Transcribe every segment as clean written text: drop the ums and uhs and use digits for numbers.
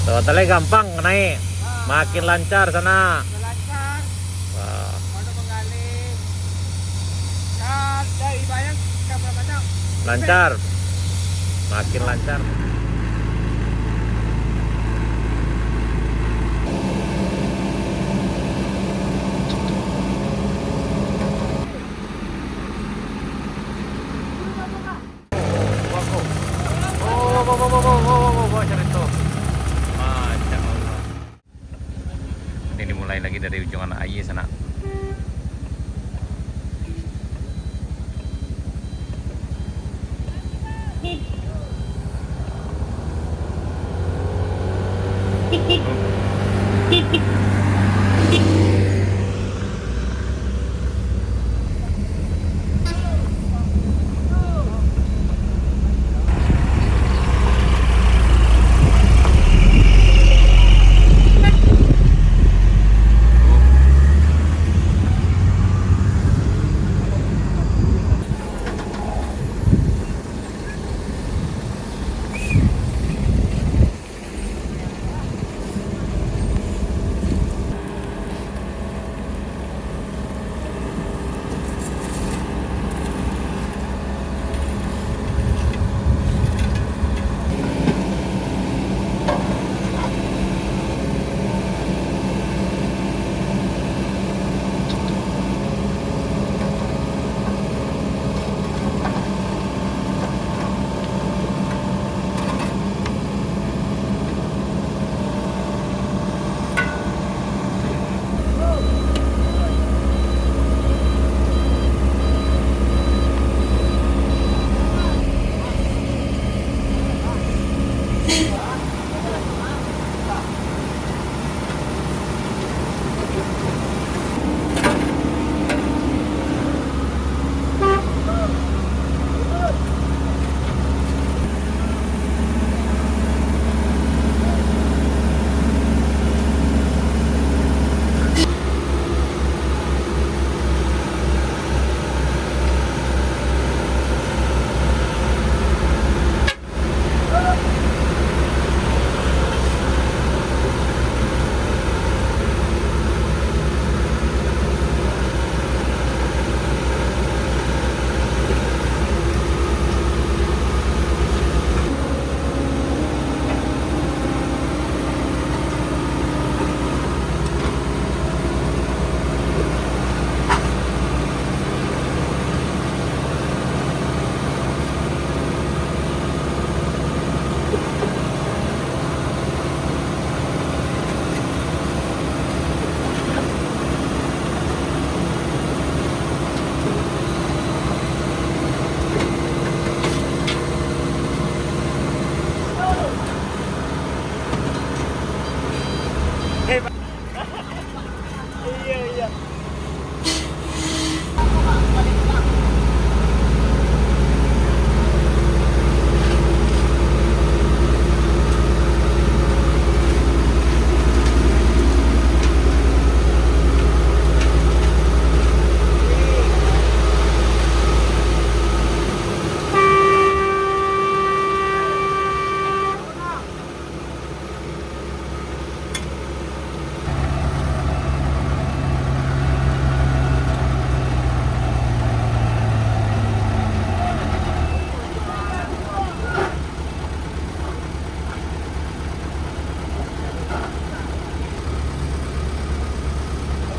Totalnya gampang naik, makin lancar sana. lancar. Wah, Kalau menggali dari bayang ke berapa jam? lancar, makin lancar. Masya Allah. Ini dimulai lagi dari ujung anak AY sana. Iya iya.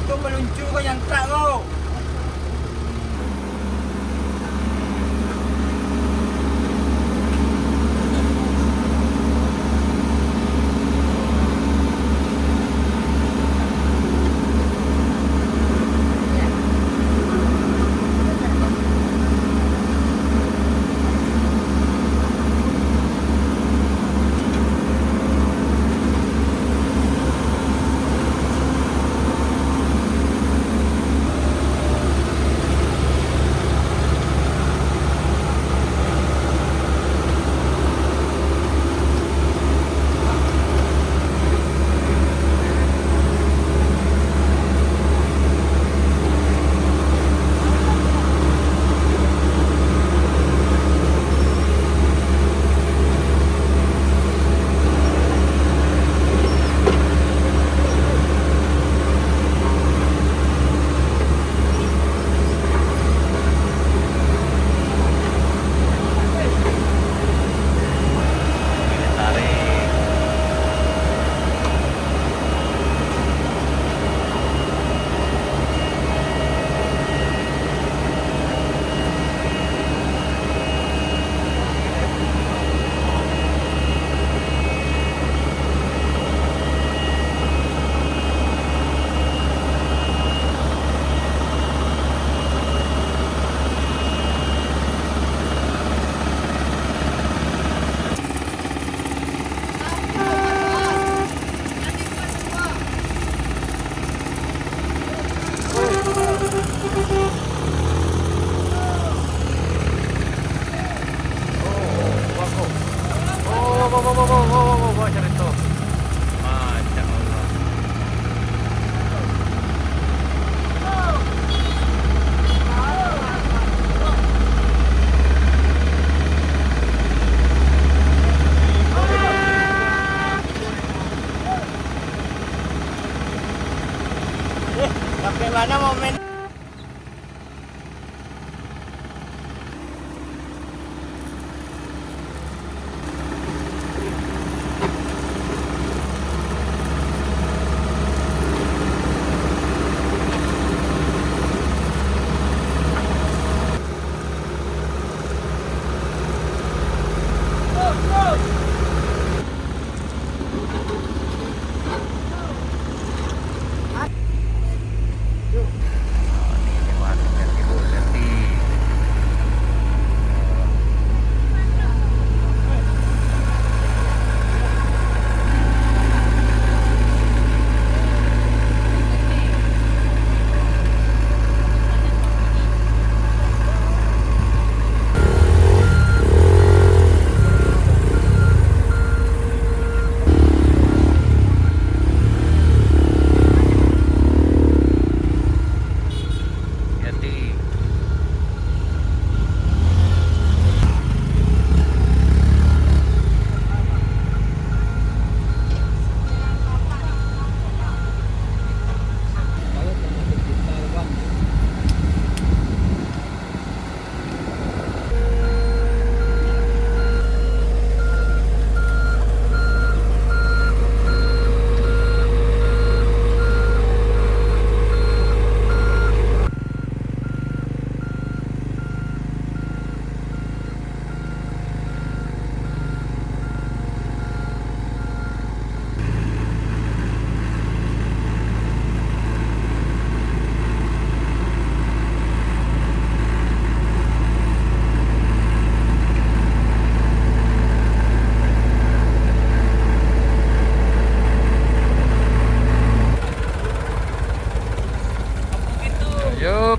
Itu meluncur kau yang tak kau. Gimana momen? Oh, ini lewat Jati Bu, Jati. Jati. Yup.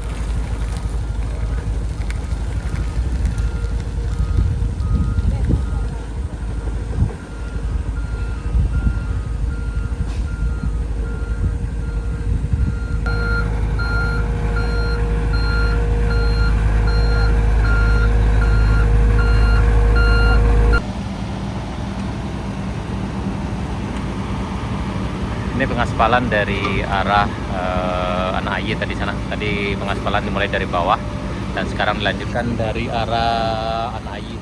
Ini pengaspalan dari arah Anak Ayi tadi sana. Tadi pengaspalan dimulai dari bawah dan sekarang dilanjutkan dari arah Anak Ayi.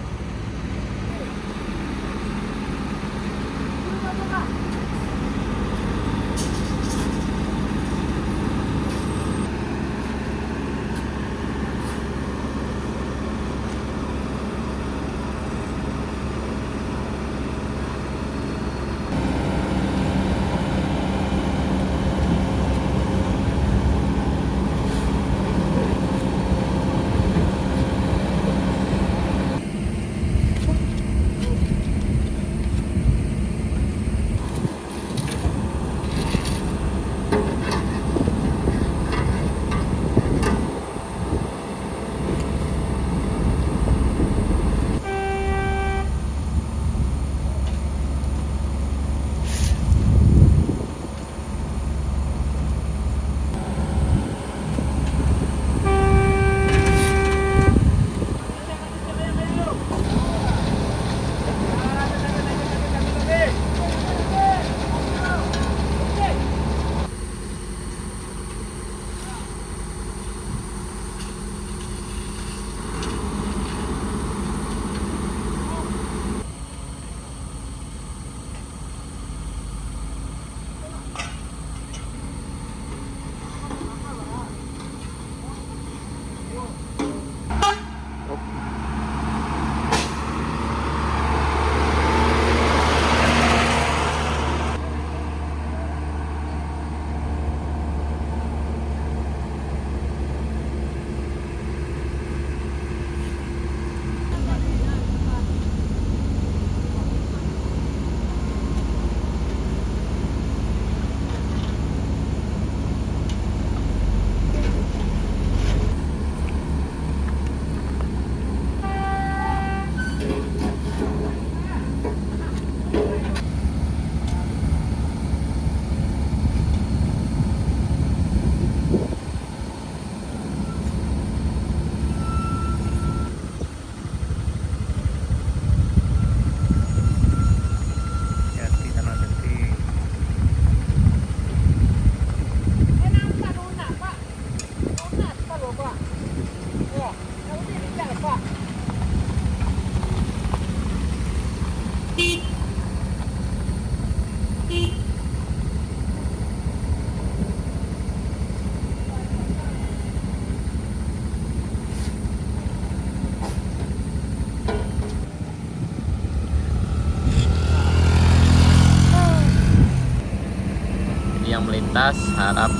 melintas harap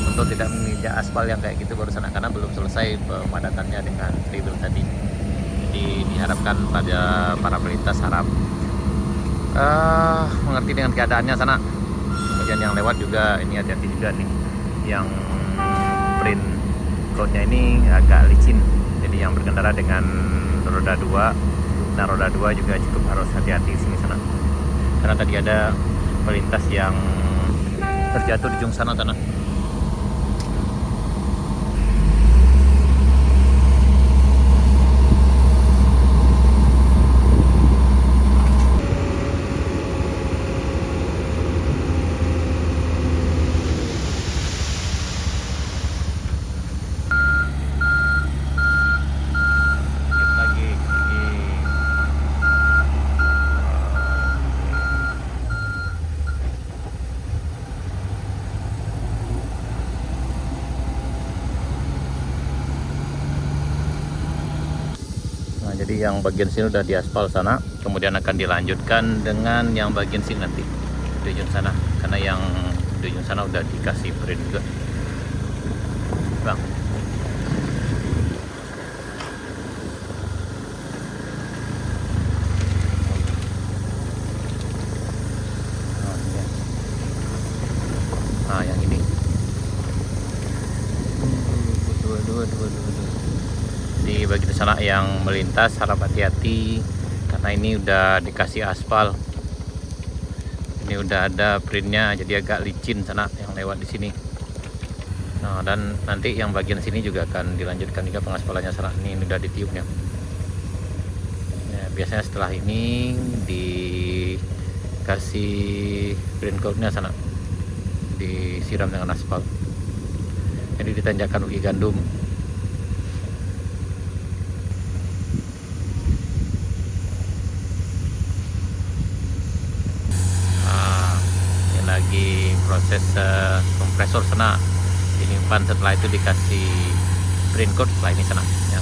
untuk tidak menginjak aspal yang kayak gitu barusan, karena belum selesai pemadatannya dengan tribel tadi. Jadi diharapkan pada para pelintas harap mengerti dengan keadaannya sana. Kemudian yang lewat juga ini hati-hati juga nih, yang print code-nya ini agak licin. Jadi yang berkendara dengan roda 2 dan roda 2 juga cukup harus hati-hati di sini sana. Karena tadi ada pelintas yang terjatuh di ujung sana tanah. Jadi yang bagian sini udah diaspal sana, kemudian akan dilanjutkan dengan yang bagian sini nanti di ujung sana, karena yang di ujung sana udah dikasih print juga, bang. Nah, yang ini. Di bagian sana yang melintas harap hati-hati, karena ini udah dikasih aspal, ini udah ada printnya, jadi agak licin sana yang lewat di sini. Nah, dan nanti yang bagian sini juga akan dilanjutkan juga pengaspalannya sana. Ini udah ditiupnya. Ya, biasanya setelah ini dikasih print code-nya sana, disiram dengan aspal. Jadi ditanjakan ugi gandum. Lagi proses kompresor sana dinyimpan, setelah itu dikasih print code setelah ini sana ya.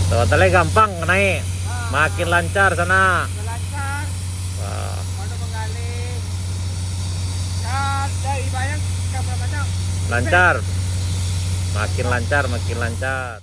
Totalnya gampang naik, makin lancar sana. Lancar. Wah, Mana menggali. Dan dari bayang berapa jam? lancar, makin lancar, makin lancar.